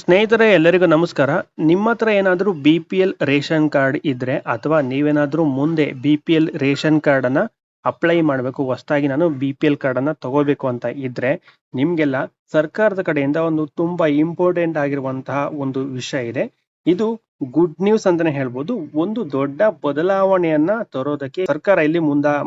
ಸ್ನೇಹಿತರೆ ಎಲ್ಲರಿಗೂ ನಮಸ್ಕಾರ. ನಿಮ್ಮ ಹತ್ರ ಏನಾದರೂ BPL ರೇಷನ್ ಕಾರ್ಡ್ ಇದ್ರೆ ಅಥವಾ ನೀವೇನಾದರೂ ಮುಂದೆ BPL ರೇಷನ್ ಕಾರ್ಡ್ ಅನ್ನ ಅಪ್ಲೈ ಮಾಡಬೇಕು, ಹೊಸದಾಗಿ ನಾನು BPL ಕಾರ್ಡ್ ಅನ್ನ ತಗೋಬೇಕು ಅಂತ ಇದ್ರೆ ನಿಮ್ಗೆಲ್ಲ ಸರ್ಕಾರದ ಕಡೆಯಿಂದ ಒಂದು ತುಂಬಾ ಇಂಪಾರ್ಟೆಂಟ್ ಆಗಿರುವಂತಹ ಒಂದು ವಿಷಯ ಇದೆ. ಇದು ಗುಡ್ ನ್ಯೂಸ್ ಅಂತಾನೆ ಹೇಳ್ಬೋದು. ಒಂದು ದೊಡ್ಡ ಬದಲಾವಣೆಯನ್ನ ತರೋದಕ್ಕೆ ಸರ್ಕಾರ ಇಲ್ಲಿ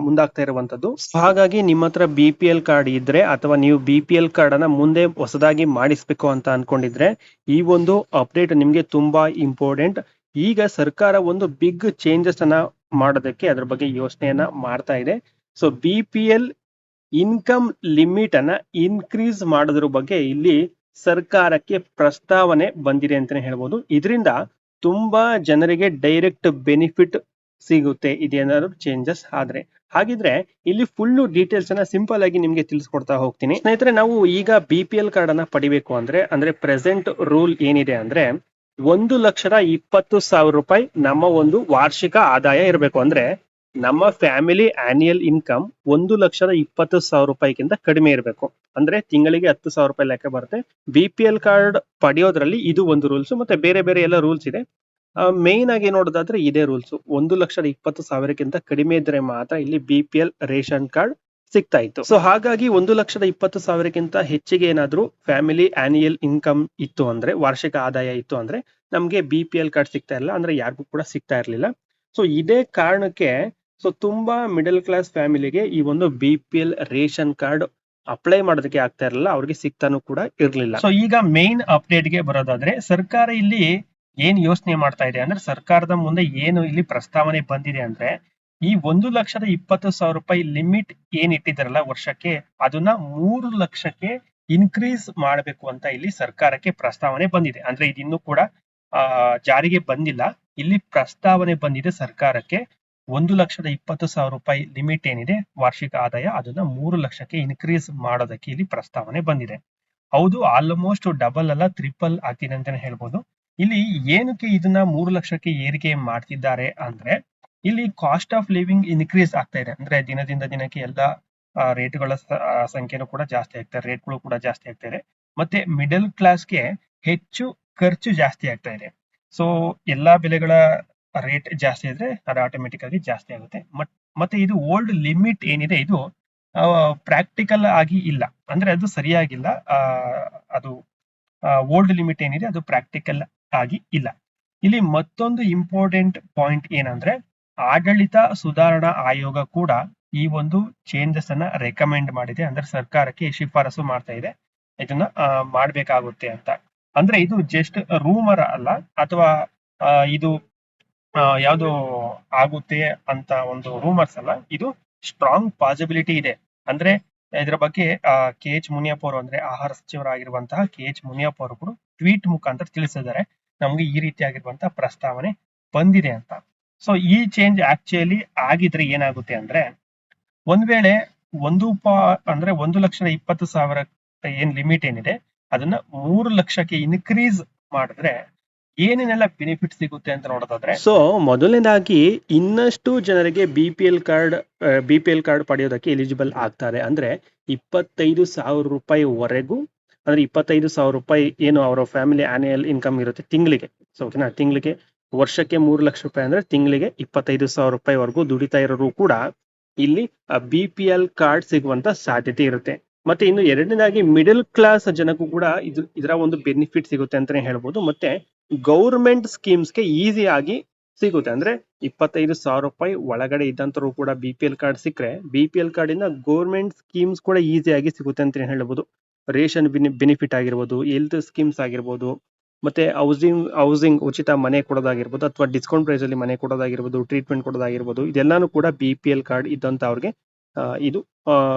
ಮುಂದಾಗ್ತಾ ಇರುವಂತದ್ದು. ಹಾಗಾಗಿ ನಿಮ್ಮ ಹತ್ರ BPL ಕಾರ್ಡ್ ಇದ್ರೆ ಅಥವಾ ನೀವು BPL ಕಾರ್ಡ್ ಅನ್ನ ಮುಂದೆ ಹೊಸದಾಗಿ ಮಾಡಿಸ್ಬೇಕು ಅಂತ ಅನ್ಕೊಂಡಿದ್ರೆ ಈ ಒಂದು ಅಪ್ಡೇಟ್ ನಿಮ್ಗೆ ತುಂಬಾ ಇಂಪಾರ್ಟೆಂಟ್. ಈಗ ಸರ್ಕಾರ ಒಂದು ಬಿಗ್ ಚೇಂಜಸ್ ಅನ್ನ ಮಾಡೋದಕ್ಕೆ ಅದ್ರ ಬಗ್ಗೆ ಯೋಚನೆಯನ್ನ ಮಾಡ್ತಾ ಇದೆ. ಸೊ BPL ಇನ್ಕಮ್ ಲಿಮಿಟ್ ಅನ್ನ ಇನ್ಕ್ರೀಸ್ ಮಾಡೋದ್ರ ಬಗ್ಗೆ ಇಲ್ಲಿ ಸರ್ಕಾರಕ್ಕೆ ಪ್ರಸ್ತಾವನೆ ಬಂದಿದೆ ಅಂತಾನೆ ಹೇಳ್ಬೋದು. ಇದರಿಂದ ತುಂಬಾ ಜನರಿಗೆ ಡೈರೆಕ್ಟ್ ಬೆನಿಫಿಟ್ ಸಿಗುತ್ತೆ ಇದೇನಾದ್ರು ಚೇಂಜಸ್ ಆದ್ರೆ. ಹಾಗಿದ್ರೆ ಇಲ್ಲಿ ಫುಲ್ ಡೀಟೇಲ್ಸ್ ಅನ್ನ ಸಿಂಪಲ್ ಆಗಿ ನಿಮ್ಗೆ ತಿಳಿಸ್ಕೊಡ್ತಾ ಹೋಗ್ತೀನಿ. ಸ್ನೇಹಿತರೆ, ನಾವು ಈಗ BPL ಕಾರ್ಡ್ ಅನ್ನ ಪಡಿಬೇಕು ಅಂದ್ರೆ ಪ್ರೆಸೆಂಟ್ ರೂಲ್ ಏನಿದೆ ಅಂದ್ರೆ 1,20,000 ರೂಪಾಯಿ ನಮ್ಮ ಒಂದು ವಾರ್ಷಿಕ ಆದಾಯ ಇರಬೇಕು. ಅಂದ್ರೆ ನಮ್ಮ ಫ್ಯಾಮಿಲಿ ಆನ್ಯುಯಲ್ ಇನ್ಕಮ್ 1,20,000 ರೂಪಾಯಿಗಿಂತ ಕಡಿಮೆ ಇರಬೇಕು. ಅಂದ್ರೆ ತಿಂಗಳಿಗೆ 10,000 ರೂಪಾಯಿ ಲೆಕ್ಕ ಬರುತ್ತೆ. BPL ಕಾರ್ಡ್ ಪಡೆಯೋದ್ರಲ್ಲಿ ಇದು ಒಂದು ರೂಲ್ಸ್, ಮತ್ತೆ ಬೇರೆ ಬೇರೆ ಎಲ್ಲ ರೂಲ್ಸ್ ಇದೆ. ಮೇನ್ ಆಗಿ ನೋಡೋದಾದ್ರೆ ಇದೇ ರೂಲ್ಸ್. 1,20,000 ಕಡಿಮೆ ಇದ್ರೆ ಮಾತ್ರ ಇಲ್ಲಿ BPL ರೇಷನ್ ಕಾರ್ಡ್ ಸಿಗ್ತಾ ಇತ್ತು. ಸೊ ಹಾಗಾಗಿ 1,20,000 ಹೆಚ್ಚಿಗೆ ಏನಾದ್ರು ಫ್ಯಾಮಿಲಿ ಆನ್ಯುಯಲ್ ಇನ್ಕಮ್ ಇತ್ತು ಅಂದ್ರೆ, ವಾರ್ಷಿಕ ಆದಾಯ ಇತ್ತು ಅಂದ್ರೆ ನಮ್ಗೆ BPL ಕಾರ್ಡ್ ಸಿಗ್ತಾ ಇರಲಿಲ್ಲ, ಅಂದ್ರೆ ಯಾರಿಗೂ ಕೂಡ ಸಿಗ್ತಾ ಇರ್ಲಿಲ್ಲ. ಸೊ ಇದೇ ಕಾರಣಕ್ಕೆ ತುಂಬಾ ಮಿಡಲ್ ಕ್ಲಾಸ್ ಫ್ಯಾಮಿಲಿಗೆ ಈ ಒಂದು BPL ರೇಷನ್ ಕಾರ್ಡ್ ಅಪ್ಲೈ ಮಾಡೋದಕ್ಕೆ ಆಗ್ತಾ ಇರಲಿಲ್ಲ, ಅವ್ರಿಗೆ ಸಿಗ್ತಾನು ಕೂಡ ಇರ್ಲಿಲ್ಲ. ಸೊ ಈಗ ಮೇನ್ ಅಪ್ಡೇಟ್ ಗೆ ಬರೋದಾದ್ರೆ ಸರ್ಕಾರ ಇಲ್ಲಿ ಏನ್ ಯೋಚನೆ ಮಾಡ್ತಾ ಇದೆ ಅಂದ್ರೆ, ಸರ್ಕಾರದ ಮುಂದೆ ಏನು ಇಲ್ಲಿ ಪ್ರಸ್ತಾವನೆ ಬಂದಿದೆ ಅಂದ್ರೆ ಈ 1,20,000 ರೂಪಾಯಿ ಲಿಮಿಟ್ ಏನ್ ಇಟ್ಟಿದಾರಲ್ಲ ವರ್ಷಕ್ಕೆ, ಅದನ್ನ 3 ಲಕ್ಷಕ್ಕೆ ಇನ್ಕ್ರೀಸ್ ಮಾಡಬೇಕು ಅಂತ ಇಲ್ಲಿ ಸರ್ಕಾರಕ್ಕೆ ಪ್ರಸ್ತಾವನೆ ಬಂದಿದೆ. ಅಂದ್ರೆ ಇದಿನ್ನೂ ಕೂಡ ಜಾರಿಗೆ ಬಂದಿಲ್ಲ. ಇಲ್ಲಿ ಪ್ರಸ್ತಾವನೆ ಬಂದಿದೆ ಸರ್ಕಾರಕ್ಕೆ. 1,20,000 ರೂಪಾಯಿ ಲಿಮಿಟ್ ಏನಿದೆ ವಾರ್ಷಿಕ ಆದಾಯ, ಅದನ್ನ 3 ಲಕ್ಷಕ್ಕೆ ಇನ್ಕ್ರೀಸ್ ಮಾಡೋದಕ್ಕೆ ಇಲ್ಲಿ ಪ್ರಸ್ತಾವನೆ ಬಂದಿದೆ. ಹೌದು, ಆಲ್ಮೋಸ್ಟ್ ಡಬಲ್ ಅಲ್ಲ ಟ್ರಿಪಲ್ ಆಗ್ತಿದೆ ಅಂತಾನೆ ಹೇಳ್ಬೋದು. ಇಲ್ಲಿ ಏನಕ್ಕೆ ಇದನ್ನ 3 ಲಕ್ಷಕ್ಕೆ ಏರಿಕೆ ಮಾಡ್ತಿದ್ದಾರೆ ಅಂದ್ರೆ, ಇಲ್ಲಿ ಕಾಸ್ಟ್ ಆಫ್ ಲಿವಿಂಗ್ ಇನ್ಕ್ರೀಸ್ ಆಗ್ತಾ ಇದೆ. ಅಂದ್ರೆ ದಿನದಿಂದ ದಿನಕ್ಕೆ ಎಲ್ಲ ರೇಟ್ಗಳ ಸಂಖ್ಯೆನೂ ಕೂಡ ಜಾಸ್ತಿ ಆಗ್ತಾ ಇದೆ, ರೇಟ್ಗಳು ಕೂಡ ಜಾಸ್ತಿ ಆಗ್ತಾ ಇದೆ. ಮತ್ತೆ ಮಿಡಲ್ ಕ್ಲಾಸ್ಗೆ ಹೆಚ್ಚು ಖರ್ಚು ಜಾಸ್ತಿ ಆಗ್ತಾ ಇದೆ. ಸೊ ಎಲ್ಲಾ ಬೆಲೆಗಳ ರೇಟ್ ಜಾಸ್ತಿ ಇದ್ರೆ ಅದು ಆಟೋಮೆಟಿಕ್ ಆಗಿ ಜಾಸ್ತಿ ಆಗುತ್ತೆ. ಮತ್ತೆ ಇದು ಓಲ್ಡ್ ಲಿಮಿಟ್ ಏನಿದೆ ಇದು ಪ್ರಾಕ್ಟಿಕಲ್ ಆಗಿ ಇಲ್ಲ, ಅಂದ್ರೆ ಅದು ಸರಿಯಾಗಿಲ್ಲ. ಅದು ಓಲ್ಡ್ ಲಿಮಿಟ್ ಏನಿದೆ ಅದು ಪ್ರಾಕ್ಟಿಕಲ್ ಆಗಿ ಇಲ್ಲ. ಇಲ್ಲಿ ಮತ್ತೊಂದು ಇಂಪಾರ್ಟೆಂಟ್ ಪಾಯಿಂಟ್ ಏನಂದ್ರೆ, ಆಡಳಿತ ಸುಧಾರಣಾ ಆಯೋಗ ಕೂಡ ಈ ಒಂದು ಚೇಂಜಸ್ ಅನ್ನ ರೆಕಮೆಂಡ್ ಮಾಡಿದೆ. ಅಂದ್ರೆ ಸರ್ಕಾರಕ್ಕೆ ಶಿಫಾರಸು ಮಾಡ್ತಾ ಇದೆ ಇದನ್ನ ಮಾಡ್ಬೇಕಾಗುತ್ತೆ ಅಂತ. ಅಂದ್ರೆ ಇದು ಜಸ್ಟ್ ರೂಮರ್ ಅಲ್ಲ, ಅಥವಾ ಇದು ಯಾವ್ದು ಆಗುತ್ತೆ ಅಂತ ಒಂದು ರೂಮರ್ಸ್ ಅಲ್ಲ, ಇದು ಸ್ಟ್ರಾಂಗ್ ಪಾಸಿಬಿಲಿಟಿ ಇದೆ. ಅಂದ್ರೆ ಇದರ ಬಗ್ಗೆ KH ಮುನಿಯಪ್ಪ ಅವರು, ಅಂದ್ರೆ ಆಹಾರ ಸಚಿವರಾಗಿರುವಂತಹ KH ಮುನಿಯಪ್ಪ ಅವರು ಕೂಡ ಟ್ವೀಟ್ ಮುಖಾಂತರ ತಿಳಿಸಿದ್ದಾರೆ, ನಮ್ಗೆ ಈ ರೀತಿಯಾಗಿರುವಂತಹ ಪ್ರಸ್ತಾವನೆ ಬಂದಿದೆ ಅಂತ. ಸೊ ಈ ಚೇಂಜ್ ಆಕ್ಚುಲಿ ಆಗಿದ್ರೆ ಏನಾಗುತ್ತೆ ಅಂದ್ರೆ, ಒಂದ್ ವೇಳೆ 1,20,000 ಏನ್ ಲಿಮಿಟ್ ಏನಿದೆ ಅದನ್ನ 3 ಲಕ್ಷಕ್ಕೆ ಇನ್ಕ್ರೀಸ್ ಮಾಡಿದ್ರೆ ಏನೇನೆಲ್ಲ ಬೆನಿಫಿಟ್ ಸಿಗುತ್ತೆ ಅಂತ ನೋಡೋದಾದ್ರೆ, ಸೊ ಮೊದಲನೇದಾಗಿ ಇನ್ನಷ್ಟು ಜನರಿಗೆ BPL ಕಾರ್ಡ್ ಪಡೆಯೋದಕ್ಕೆ ಎಲಿಜಿಬಲ್ ಆಗ್ತಾರೆ. ಅಂದ್ರೆ 25,000 ರೂಪಾಯಿ ವರೆಗೂ, ಅಂದ್ರೆ 25,000 ರೂಪಾಯಿ ಏನು ಅವರ ಫ್ಯಾಮಿಲಿ ಆನ್ಯುಯಲ್ ಇನ್ಕಮ್ ಇರುತ್ತೆ ತಿಂಗಳಿಗೆ. ಸೊ ಓಕೆನಾ, ತಿಂಗಳಿಗೆ ವರ್ಷಕ್ಕೆ 3 ಲಕ್ಷ ರೂಪಾಯಿ ಅಂದ್ರೆ ತಿಂಗಳಿಗೆ 25,000 ರೂಪಾಯಿ ವರೆಗೂ ದುಡಿತಾ ಇರೋರು ಕೂಡ ಇಲ್ಲಿ BPL ಕಾರ್ಡ್ ಸಿಗುವಂತ ಸಾಧ್ಯತೆ ಇರುತ್ತೆ. ಮತ್ತೆ ಇನ್ನು ಎರಡನೇದಾಗಿ ಮಿಡಲ್ ಕ್ಲಾಸ್ ಜನಕ್ಕೂ ಕೂಡ ಇದರ ಒಂದು ಬೆನಿಫಿಟ್ ಸಿಗುತ್ತೆ ಅಂತಾನೆ ಹೇಳ್ಬೋದು. ಮತ್ತೆ ಗೌರ್ಮೆಂಟ್ ಸ್ಕೀಮ್ಸ್ಗೆ ಈಸಿ ಆಗಿ ಸಿಗುತ್ತೆ. ಅಂದ್ರೆ 25,000 ರೂಪಾಯಿ ಒಳಗಡೆ ಇದ್ದಂತರು ಕೂಡ BPL ಕಾರ್ಡ್ ಸಿಕ್ಕರೆ BPL ಕಾರ್ಡ್ ಇಂದ ಗೌರ್ಮೆಂಟ್ ಸ್ಕೀಮ್ಸ್ ಕೂಡ ಈಸಿಯಾಗಿ ಸಿಗುತ್ತೆ ಅಂತ ಹೇಳ್ಬೋದು. ರೇಷನ್ ಬೆನಿಫಿಟ್ ಆಗಿರ್ಬೋದು, ಹೆಲ್ತ್ ಸ್ಕೀಮ್ಸ್ ಆಗಿರ್ಬೋದು, ಮತ್ತೆ ಹೌಸಿಂಗ್ ಉಚಿತ ಮನೆ ಕೊಡೋದಾಗಿರ್ಬೋದು, ಅಥವಾ ಡಿಸ್ಕೌಂಟ್ ಪ್ರೈಸ್ ಅಲ್ಲಿ ಮನೆ ಕೊಡೋದಾಗಿರ್ಬೋದು, ಟ್ರೀಟ್ಮೆಂಟ್ ಕೊಡೋದಾಗಿರ್ಬೋದು, ಇದೆಲ್ಲಾನು ಕೂಡ BPL ಕಾರ್ಡ್ ಇದ್ದಂತ ಅವ್ರಿಗೆ ಇದು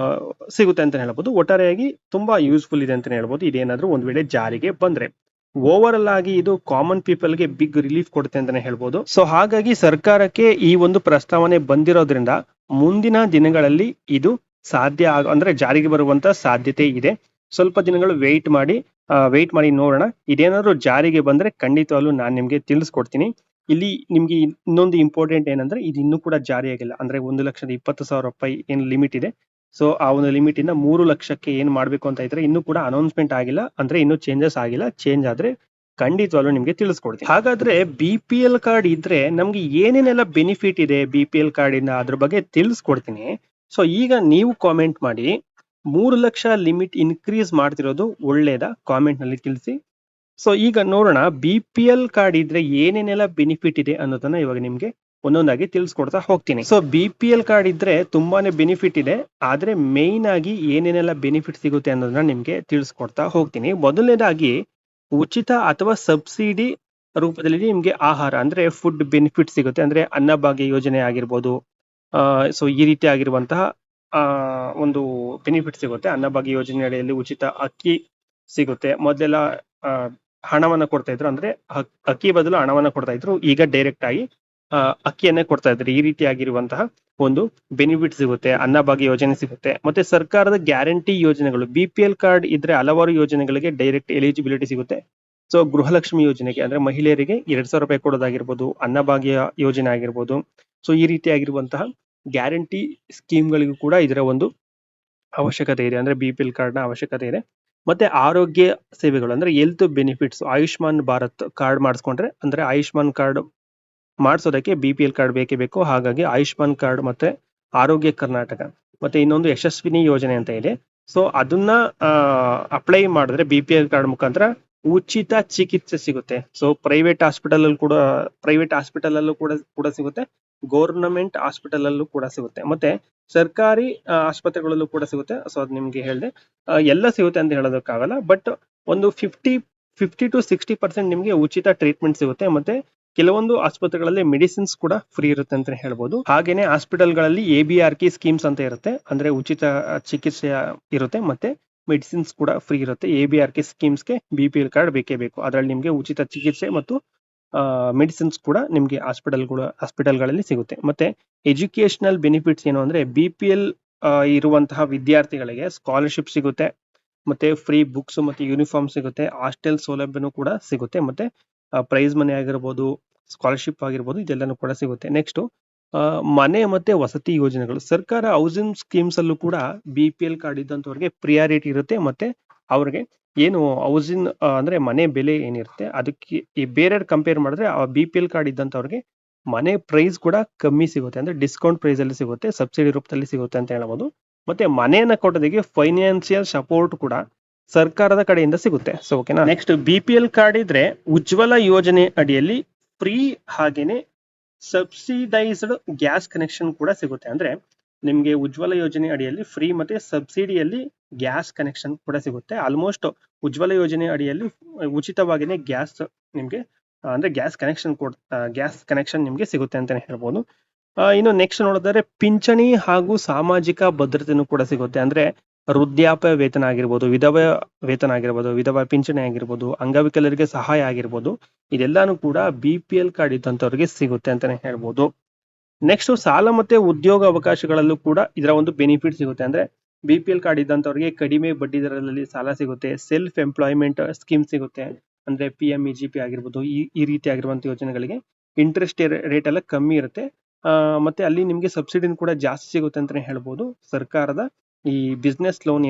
ಸಿಗುತ್ತೆ ಅಂತ ಹೇಳ್ಬೋದು. ಒಟ್ಟಾರೆಯಾಗಿ ತುಂಬಾ ಯೂಸ್ಫುಲ್ ಇದೆ ಅಂತ ಹೇಳ್ಬೋದು ಇದೇನಾದ್ರೂ ಒಂದ್ ವೇಳೆ ಜಾರಿಗೆ ಬಂದ್ರೆ. ಓವರ್ ಆಲ್ ಆಗಿ ಇದು ಕಾಮನ್ ಪೀಪಲ್ ಗೆ ಬಿಗ್ ರಿಲೀಫ್ ಕೊಡುತ್ತೆ ಅಂತಾನೆ ಹೇಳ್ಬೋದು. ಸೊ ಹಾಗಾಗಿ ಸರ್ಕಾರಕ್ಕೆ ಈ ಒಂದು ಪ್ರಸ್ತಾವನೆ ಬಂದಿರೋದ್ರಿಂದ ಮುಂದಿನ ದಿನಗಳಲ್ಲಿ ಇದು ಅಂದ್ರೆ ಜಾರಿಗೆ ಬರುವಂತ ಸಾಧ್ಯತೆ ಇದೆ. ಸ್ವಲ್ಪ ದಿನಗಳು ವೆಯ್ಟ್ ಮಾಡಿ ನೋಡೋಣ. ಇದೇನಾದ್ರೂ ಜಾರಿಗೆ ಬಂದ್ರೆ ಖಂಡಿತವಾಗ್ಲೂ ನಾನು ನಿಮ್ಗೆ ತಿಳಿಸ್ಕೊಡ್ತೀನಿ. ಇಲ್ಲಿ ನಿಮ್ಗೆ ಇನ್ನೊಂದು ಇಂಪಾರ್ಟೆಂಟ್ ಏನಂದ್ರೆ, ಇದು ಇನ್ನೂ ಕೂಡ ಜಾರಿಯಾಗಿಲ್ಲ. ಅಂದ್ರೆ 1,20,000 ರೂಪಾಯಿ ಏನ್ ಲಿಮಿಟ್ ಇದೆ, ಸೊ ಆ ಒಂದು ಲಿಮಿಟ್ ಇಂದ 3 ಲಕ್ಷಕ್ಕೆ ಏನ್ ಮಾಡ್ಬೇಕು ಅಂತ ಇದ್ರೆ ಇನ್ನೂ ಕೂಡ ಅನೌನ್ಸ್ಮೆಂಟ್ ಆಗಿಲ್ಲ. ಅಂದ್ರೆ ಇನ್ನೂ ಚೇಂಜಸ್ ಆಗಿಲ್ಲ. ಚೇಂಜ್ ಆದ್ರೆ ಖಂಡಿತವಾಗ್ಲೂ ನಿಮ್ಗೆ ತಿಳಿಸ್ಕೊಡ್ತೀನಿ. ಹಾಗಾದ್ರೆ BPL ಕಾರ್ಡ್ ಇದ್ರೆ ನಮ್ಗೆ ಏನೇನೆಲ್ಲ ಬೆನಿಫಿಟ್ ಇದೆ BPL ಕಾರ್ಡ್ ಇಂದ ಅದ್ರ ಬಗ್ಗೆ ತಿಳಿಸ್ಕೊಡ್ತೀನಿ. ಸೊ ಈಗ ನೀವು ಕಾಮೆಂಟ್ ಮಾಡಿ, 3 ಲಕ್ಷ ಲಿಮಿಟ್ ಇನ್ಕ್ರೀಸ್ ಮಾಡ್ತಿರೋದು ಒಳ್ಳೇದಾ? ಕಾಮೆಂಟ್ ನಲ್ಲಿ ತಿಳಿಸಿ. ಸೊ ಈಗ ನೋಡೋಣ BPL ಕಾರ್ಡ್ ಇದ್ರೆ ಏನೇನೆಲ್ಲ ಬೆನಿಫಿಟ್ ಇದೆ ಅನ್ನೋದನ್ನ ಇವಾಗ ನಿಮ್ಗೆ ಒಂದೊಂದಾಗಿ ತಿಳಿಸ್ಕೊಡ್ತಾ ಹೋಗ್ತೀನಿ. ಸೊ BPL ಕಾರ್ಡ್ ಇದ್ರೆ ತುಂಬಾನೇ ಬೆನಿಫಿಟ್ ಇದೆ, ಆದ್ರೆ ಮೇಯ್ನ್ ಆಗಿ ಏನೇನೆಲ್ಲ ಬೆನಿಫಿಟ್ ಸಿಗುತ್ತೆ ಅನ್ನೋದನ್ನ ನಿಮ್ಗೆ ತಿಳಿಸ್ಕೊಡ್ತಾ ಹೋಗ್ತೀನಿ. ಮೊದಲನೇದಾಗಿ ಉಚಿತ ಅಥವಾ ಸಬ್ಸಿಡಿ ರೂಪದಲ್ಲಿ ನಿಮ್ಗೆ ಆಹಾರ ಅಂದ್ರೆ ಫುಡ್ ಬೆನಿಫಿಟ್ ಸಿಗುತ್ತೆ. ಅಂದ್ರೆ ಅನ್ನಭಾಗ್ಯ ಯೋಜನೆ ಆಗಿರ್ಬೋದು, ಸೊ ಈ ರೀತಿ ಆಗಿರುವಂತಹ ಒಂದು ಬೆನಿಫಿಟ್ ಸಿಗುತ್ತೆ. ಅನ್ನಭಾಗ್ಯ ಯೋಜನೆ ಅಡಿಯಲ್ಲಿ ಉಚಿತ ಅಕ್ಕಿ ಸಿಗುತ್ತೆ. ಮೊದಲೆಲ್ಲ ಹಣವನ್ನ ಕೊಡ್ತಾ ಇದ್ರು, ಅಂದ್ರೆ ಅಕ್ಕಿ ಬದಲು ಹಣವನ್ನ ಕೊಡ್ತಾ ಇದ್ರು, ಈಗ ಡೈರೆಕ್ಟ್ ಆಗಿ ಅಕ್ಕಿಯನ್ನೇ ಕೊಡ್ತಾ ಇದ್ರು. ಈ ರೀತಿ ಆಗಿರುವಂತಹ ಒಂದು ಬೆನಿಫಿಟ್ ಸಿಗುತ್ತೆ, ಅನ್ನಭಾಗ್ಯ ಯೋಜನೆ ಸಿಗುತ್ತೆ. ಮತ್ತೆ ಸರ್ಕಾರದ ಗ್ಯಾರಂಟಿ ಯೋಜನೆಗಳು, BPL ಕಾರ್ಡ್ ಇದ್ರೆ ಹಲವಾರು ಯೋಜನೆಗಳಿಗೆ ಡೈರೆಕ್ಟ್ ಎಲಿಜಿಬಿಲಿಟಿ ಸಿಗುತ್ತೆ. ಸೊ ಗೃಹಲಕ್ಷ್ಮಿ ಯೋಜನೆಗೆ ಅಂದ್ರೆ ಮಹಿಳೆಯರಿಗೆ 2,000 ರೂಪಾಯಿ ಕೊಡೋದಾಗಿರ್ಬೋದು, ಅನ್ನಭಾಗ್ಯ ಯೋಜನೆ ಆಗಿರ್ಬೋದು. ಸೊ ಈ ರೀತಿ ಆಗಿರುವಂತಹ ಗ್ಯಾರಂಟಿ ಸ್ಕೀಮ್ಗಳಿಗೂ ಕೂಡ ಇದರ ಒಂದು ಅವಶ್ಯಕತೆ ಇದೆ, ಅಂದ್ರೆ BPL ಕಾರ್ಡ್ ನ ಅವಶ್ಯಕತೆ ಇದೆ. ಮತ್ತೆ ಆರೋಗ್ಯ ಸೇವೆಗಳು ಅಂದ್ರೆ health benefits, Ayushman Bharat card ಮಾಡಿಸ್ಕೊಂಡ್ರೆ, ಅಂದ್ರೆ ಆಯುಷ್ಮಾನ್ ಕಾರ್ಡ್ ಮಾಡಿಸೋದಕ್ಕೆ BPL ಕಾರ್ಡ್ ಬೇಕೇ ಬೇಕು. ಹಾಗಾಗಿ ಆಯುಷ್ಮಾನ್ ಕಾರ್ಡ್ ಮತ್ತೆ ಆರೋಗ್ಯ ಕರ್ನಾಟಕ ಮತ್ತೆ ಇನ್ನೊಂದು ಯಶಸ್ವಿನಿ ಯೋಜನೆ ಅಂತ ಇದೆ. ಸೊ ಅದನ್ನ ಅಪ್ಲೈ ಮಾಡಿದ್ರೆ BPL ಕಾರ್ಡ್ ಮುಖಾಂತರ ಉಚಿತ ಚಿಕಿತ್ಸೆ ಸಿಗುತ್ತೆ. ಸೊ ಪ್ರೈವೇಟ್ ಹಾಸ್ಪಿಟಲ್ ಅಲ್ಲೂ ಕೂಡ ಸಿಗುತ್ತೆ, ಗೌರ್ನಮೆಂಟ್ ಹಾಸ್ಪಿಟಲ್ ಅಲ್ಲೂ ಕೂಡ ಸಿಗುತ್ತೆ, ಮತ್ತೆ ಸರ್ಕಾರಿ ಆಸ್ಪತ್ರೆಗಳಲ್ಲೂ ಕೂಡ ಸಿಗುತ್ತೆ. ಸೊ ಅದು ನಿಮ್ಗೆ ಹೇಳಿದೆ, ಎಲ್ಲ ಸಿಗುತ್ತೆ ಅಂತ ಹೇಳೋದಕ್ಕಾಗಲ್ಲ, ಬಟ್ ಒಂದು 50 to 60% ನಿಮ್ಗೆ ಉಚಿತ ಟ್ರೀಟ್ಮೆಂಟ್ ಸಿಗುತ್ತೆ. ಮತ್ತೆ ಕೆಲವೊಂದು ಆಸ್ಪತ್ರೆಗಳಲ್ಲಿ ಮೆಡಿಸಿನ್ಸ್ ಕೂಡ ಫ್ರೀ ಇರುತ್ತೆ ಅಂತ ಹೇಳ್ಬೋದು. ಹಾಗೇನೆ ಹಾಸ್ಪಿಟಲ್ಗಳಲ್ಲಿ ABRK ಸ್ಕೀಮ್ಸ್ ಅಂತ ಇರುತ್ತೆ, ಅಂದ್ರೆ ಉಚಿತ ಚಿಕಿತ್ಸೆ ಇರುತ್ತೆ, ಮತ್ತೆ ಮೆಡಿಸಿನ್ಸ್ ಕೂಡ ಫ್ರೀ ಇರುತ್ತೆ. ABRK ಸ್ಕೀಮ್ಸ್ಗೆ BPL ಕಾರ್ಡ್ ಬೇಕೇ ಬೇಕು. ಅದರಲ್ಲಿ ನಿಮ್ಗೆ ಉಚಿತ ಚಿಕಿತ್ಸೆ ಮತ್ತು ಮೆಡಿಸಿನ್ಸ್ ಕೂಡ ನಿಮ್ಗೆ ಹಾಸ್ಪಿಟಲ್ಗಳಲ್ಲಿ ಸಿಗುತ್ತೆ. ಮತ್ತೆ ಎಜುಕೇಶನಲ್ ಬೆನಿಫಿಟ್ಸ್ ಏನು ಅಂದ್ರೆ BPL ಇರುವಂತಹ ವಿದ್ಯಾರ್ಥಿಗಳಿಗೆ ಸ್ಕಾಲರ್ಶಿಪ್ ಸಿಗುತ್ತೆ, ಮತ್ತೆ ಫ್ರೀ ಬುಕ್ಸ್ ಮತ್ತೆ ಯೂನಿಫಾರ್ಮ್ ಸಿಗುತ್ತೆ, ಹಾಸ್ಟೆಲ್ ಸೌಲಭ್ಯನೂ ಕೂಡ ಸಿಗುತ್ತೆ, ಮತ್ತೆ ಪ್ರೈಸ್ ಮನಿ ಆಗಿರ್ಬೋದು, ಸ್ಕಾಲರ್ಶಿಪ್ ಆಗಿರ್ಬೋದು, ಇದೆಲ್ಲನೂ ಕೂಡ ಸಿಗುತ್ತೆ. ನೆಕ್ಸ್ಟ್ ಮನೆ ಮತ್ತೆ ವಸತಿ ಯೋಜನೆಗಳು, ಸರ್ಕಾರ ಹೌಸಿಂಗ್ ಸ್ಕೀಮ್ಸ್ ಅಲ್ಲೂ ಕೂಡ BPL ಕಾರ್ಡ್ ಇದ್ದಂತವ್ರಿಗೆ ಪ್ರಿಯಾರಿಟಿ ಇರುತ್ತೆ. ಮತ್ತೆ ಅವ್ರಿಗೆ ಏನು ಹೌಸಿಂಗ್ ಅಂದ್ರೆ ಮನೆ ಬೆಲೆ ಏನಿರುತ್ತೆ ಅದಕ್ಕೆ ಈ ಬೇರೆ ಕಂಪೇರ್ ಮಾಡಿದ್ರೆ BPL ಕಾರ್ಡ್ ಇದ್ದಂತವ್ರಿಗೆ ಮನೆ ಪ್ರೈಸ್ ಕೂಡ ಕಮ್ಮಿ ಸಿಗುತ್ತೆ, ಅಂದ್ರೆ ಡಿಸ್ಕೌಂಟ್ ಪ್ರೈಸ್ ಅಲ್ಲಿ ಸಿಗುತ್ತೆ, ಸಬ್ಸಿಡಿ ರೂಪದಲ್ಲಿ ಸಿಗುತ್ತೆ ಅಂತ ಹೇಳ್ಬೋದು. ಮತ್ತೆ ಮನೆಯನ್ನ ಕೊಡೋದಕ್ಕೆ ಫೈನಾನ್ಸಿಯಲ್ ಸಪೋರ್ಟ್ ಕೂಡ ಸರ್ಕಾರದ ಕಡೆಯಿಂದ ಸಿಗುತ್ತೆ. ಸೊ ಓಕೆನಾ. ನೆಕ್ಸ್ಟ್ BPL ಕಾರ್ಡ್ ಇದ್ರೆ ಉಜ್ವಲ ಯೋಜನೆ ಅಡಿಯಲ್ಲಿ ಫ್ರೀ ಹಾಗೇನೆ ಸಬ್ಸಿಡೈಸ್ಡ್ ಗ್ಯಾಸ್ ಕನೆಕ್ಷನ್ ಕೂಡ ಸಿಗುತ್ತೆ. ಅಂದ್ರೆ ನಿಮ್ಗೆ ಉಜ್ವಲ ಯೋಜನೆ ಅಡಿಯಲ್ಲಿ ಫ್ರೀ ಮತ್ತೆ ಸಬ್ಸಿಡಿಯಲ್ಲಿ ಗ್ಯಾಸ್ ಕನೆಕ್ಷನ್ ಕೂಡ ಸಿಗುತ್ತೆ. ಆಲ್ಮೋಸ್ಟ್ ಉಜ್ವಲ ಯೋಜನೆ ಅಡಿಯಲ್ಲಿ ಉಚಿತವಾಗಿನೇ ಗ್ಯಾಸ್ ನಿಮ್ಗೆ ಅಂದ್ರೆ ಗ್ಯಾಸ್ ಕನೆಕ್ಷನ್ ನಿಮ್ಗೆ ಸಿಗುತ್ತೆ ಅಂತಾನೆ ಹೇಳ್ಬೋದು. ಇನ್ನು ನೆಕ್ಸ್ಟ್ ನೋಡಿದ್ರೆ ಪಿಂಚಣಿ ಹಾಗೂ ಸಾಮಾಜಿಕ ಭದ್ರತೆನೂ ಕೂಡ ಸಿಗುತ್ತೆ. ಅಂದ್ರೆ ವೃದ್ಧಾಪ್ಯ ವೇತನ ಆಗಿರ್ಬೋದು, ವಿಧವಾ ವೇತನ ಆಗಿರ್ಬೋದು, ವಿಧವಾ ಪಿಂಚಣಿ ಆಗಿರ್ಬೋದು, ಅಂಗವಿಕಲರಿಗೆ ಸಹಾಯ ಆಗಿರ್ಬೋದು, ಇದೆಲ್ಲಾನು ಕೂಡ BPL ಕಾರ್ಡ್ ಇದ್ದಂತವ್ರಿಗೆ ಸಿಗುತ್ತೆ ಅಂತಾನೆ ಹೇಳ್ಬೋದು. ನೆಕ್ಸ್ಟ್ ಸಾಲ ಮತ್ತೆ ಉದ್ಯೋಗ ಅವಕಾಶಗಳಲ್ಲೂ ಕೂಡ ಇದರ ಒಂದು ಬೆನಿಫಿಟ್ ಸಿಗುತ್ತೆ. ಅಂದ್ರೆ BPL ಕಾರ್ಡ್ ಇದ್ದಂತವ್ರಿಗೆ ಕಡಿಮೆ ಬಡ್ಡಿ ದರದಲ್ಲಿ ಸಾಲ ಸಿಗುತ್ತೆ, ಸೆಲ್ಫ್ ಎಂಪ್ಲಾಯ್ಮೆಂಟ್ ಸ್ಕೀಮ್ ಸಿಗುತ್ತೆ, ಅಂದ್ರೆ PMEGP ಆಗಿರ್ಬೋದು, ಈ ರೀತಿ ಆಗಿರುವಂತ ಯೋಜನೆಗಳಿಗೆ ಇಂಟ್ರೆಸ್ಟ್ ರೇಟ್ ಎಲ್ಲ ಕಮ್ಮಿ ಇರುತ್ತೆ. ಮತ್ತೆ ಅಲ್ಲಿ ನಿಮ್ಗೆ ಸಬ್ಸಿಡಿನ ಕೂಡ ಜಾಸ್ತಿ ಸಿಗುತ್ತೆ ಅಂತಾನೆ ಹೇಳ್ಬೋದು. ಸರ್ಕಾರದ ಈ ಬಿಸ್ನೆಸ್ ಲೋನ್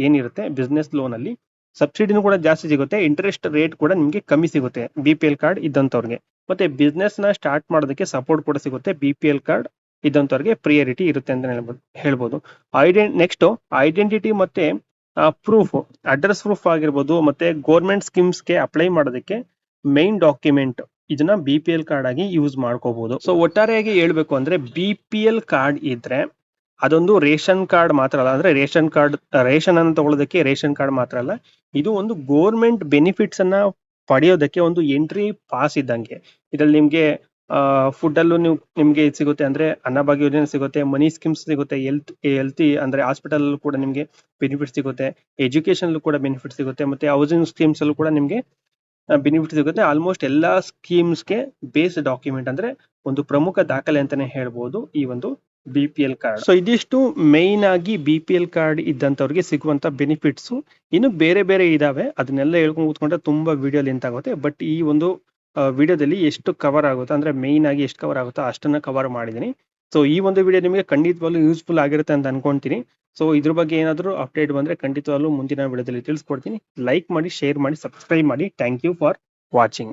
ಏನಿರುತ್ತೆ ಬಿಸ್ನೆಸ್ ಲೋನ್ ಅಲ್ಲಿ ಸಬ್ಸಿಡಿನೂ ಕೂಡ ಜಾಸ್ತಿ ಸಿಗುತ್ತೆ, ಇಂಟ್ರೆಸ್ಟ್ ರೇಟ್ ಕೂಡ ನಿಮ್ಗೆ ಕಮ್ಮಿ ಸಿಗುತ್ತೆ BPL ಕಾರ್ಡ್ ಇದ್ದಂತವ್ರಿಗೆ. ಮತ್ತೆ ಬಿಸ್ನೆಸ್ ನ ಸ್ಟಾರ್ಟ್ ಮಾಡೋದಕ್ಕೆ ಸಪೋರ್ಟ್ ಕೂಡ ಸಿಗುತ್ತೆ. BPL ಕಾರ್ಡ್ ಇದ್ದಂತವ್ರಿಗೆ ಪ್ರಿಯಾರಿಟಿ ಇರುತ್ತೆ ಅಂತ ಹೇಳ್ಬೋದು. ನೆಕ್ಸ್ಟ್ ಐಡೆಂಟಿಟಿ ಮತ್ತೆ ಪ್ರೂಫ್, ಅಡ್ರೆಸ್ ಪ್ರೂಫ್ ಆಗಿರ್ಬೋದು, ಮತ್ತೆ ಗೌರ್ಮೆಂಟ್ ಸ್ಕೀಮ್ಸ್ಗೆ ಅಪ್ಲೈ ಮಾಡೋದಕ್ಕೆ ಮೈನ್ ಡಾಕ್ಯುಮೆಂಟ್ ಇದನ್ನ BPL ಕಾರ್ಡ್ ಆಗಿ ಯೂಸ್ ಮಾಡ್ಕೋಬಹುದು. ಸೊ ಒಟ್ಟಾರೆಯಾಗಿ ಹೇಳ್ಬೇಕು ಅಂದ್ರೆ BPL ಕಾರ್ಡ್ ಇದ್ರೆ ಅದೊಂದು ರೇಷನ್ ಕಾರ್ಡ್ ಮಾತ್ರ ಅಲ್ಲ, ಅಂದ್ರೆ ರೇಷನ್ ಅನ್ನು ತಗೊಳ್ಳೋದಕ್ಕೆ ರೇಷನ್ ಕಾರ್ಡ್ ಮಾತ್ರ ಅಲ್ಲ, ಇದು ಒಂದು ಗೋರ್ಮೆಂಟ್ ಬೆನಿಫಿಟ್ಸ್ ಅನ್ನ ಪಡೆಯೋದಕ್ಕೆ ಒಂದು ಎಂಟ್ರಿ ಪಾಸ್ ಇದ್ದಂಗೆ. ಇದ್ರಲ್ಲಿ ನಿಮ್ಗೆ ಫುಡ್ ಅಲ್ಲೂ ನಿಮ್ಗೆ ಸಿಗುತ್ತೆ, ಅಂದ್ರೆ ಅನ್ನಭಾಗ್ಯ ಯೋಜನೆ ಸಿಗುತ್ತೆ, ಮನಿ ಸ್ಕೀಮ್ಸ್ ಸಿಗುತ್ತೆ, ಹೆಲ್ತ್ ಅಂದ್ರೆ ಹಾಸ್ಪಿಟಲ್ ಕೂಡ ನಿಮ್ಗೆ ಬೆನಿಫಿಟ್ ಸಿಗುತ್ತೆ, ಎಜುಕೇಶನ್ ಕೂಡ ಬೆನಿಫಿಟ್ ಸಿಗುತ್ತೆ, ಮತ್ತೆ ಹೌಸಿಂಗ್ ಸ್ಕೀಮ್ಸ್ ಅಲ್ಲೂ ಕೂಡ ನಿಮ್ಗೆ ಬೆನಿಫಿಟ್ ಸಿಗುತ್ತೆ. ಆಲ್ಮೋಸ್ಟ್ ಎಲ್ಲಾ ಸ್ಕೀಮ್ಸ್ಗೆ ಬೇಸ್ ಡಾಕ್ಯುಮೆಂಟ್ ಅಂದ್ರೆ ಒಂದು ಪ್ರಮುಖ ದಾಖಲೆ ಅಂತಾನೆ ಹೇಳ್ಬೋದು ಈ ಒಂದು BPL ಕಾರ್ಡ್. ಸೊ ಇದಿಷ್ಟು ಮೈನ್ ಆಗಿ BPL ಕಾರ್ಡ್ ಇದ್ದಂತವ್ರಿಗೆ ಸಿಗುವಂತ ಬೆನಿಫಿಟ್ಸ್. ಇನ್ನು ಬೇರೆ ಬೇರೆ ಇದಾವೆ, ಅದನ್ನೆಲ್ಲ ಹೇಳ್ಕೊಂಡು ಕೂತ್ಕೊಂಡ್ರೆ ತುಂಬಾ ವಿಡಿಯೋ ಲೆಂತ್ ಆಗುತ್ತೆ. ಬಟ್ ಈ ಒಂದು ವಿಡಿಯೋದಲ್ಲಿ ಎಷ್ಟು ಕವರ್ ಆಗುತ್ತೋ, ಅಂದ್ರೆ ಮೈನ್ ಆಗಿ ಎಷ್ಟು ಕವರ್ ಆಗುತ್ತೋ ಅಷ್ಟನ್ನ ಕವರ್ ಮಾಡಿದೀನಿ. ಸೊ ಈ ಒಂದು ವಿಡಿಯೋ ನಿಮಗೆ ಖಂಡಿತವಾಗ್ಲೂ ಯೂಸ್ಫುಲ್ ಆಗಿರುತ್ತೆ ಅಂತ ಅನ್ಕೊಂತೀನಿ. ಸೊ ಇದ್ರ ಬಗ್ಗೆ ಏನಾದರೂ ಅಪ್ಡೇಟ್ ಬಂದ್ರೆ ಖಂಡಿತವಾಗ್ಲೂ ಮುಂದಿನ ವಿಡಿಯೋದಲ್ಲಿ ತಿಳಿಸ್ಕೊಡ್ತೀನಿ. ಲೈಕ್ ಮಾಡಿ, ಶೇರ್ ಮಾಡಿ, ಸಬ್ಸ್ಕ್ರೈಬ್ ಮಾಡಿ. Thank you for watching.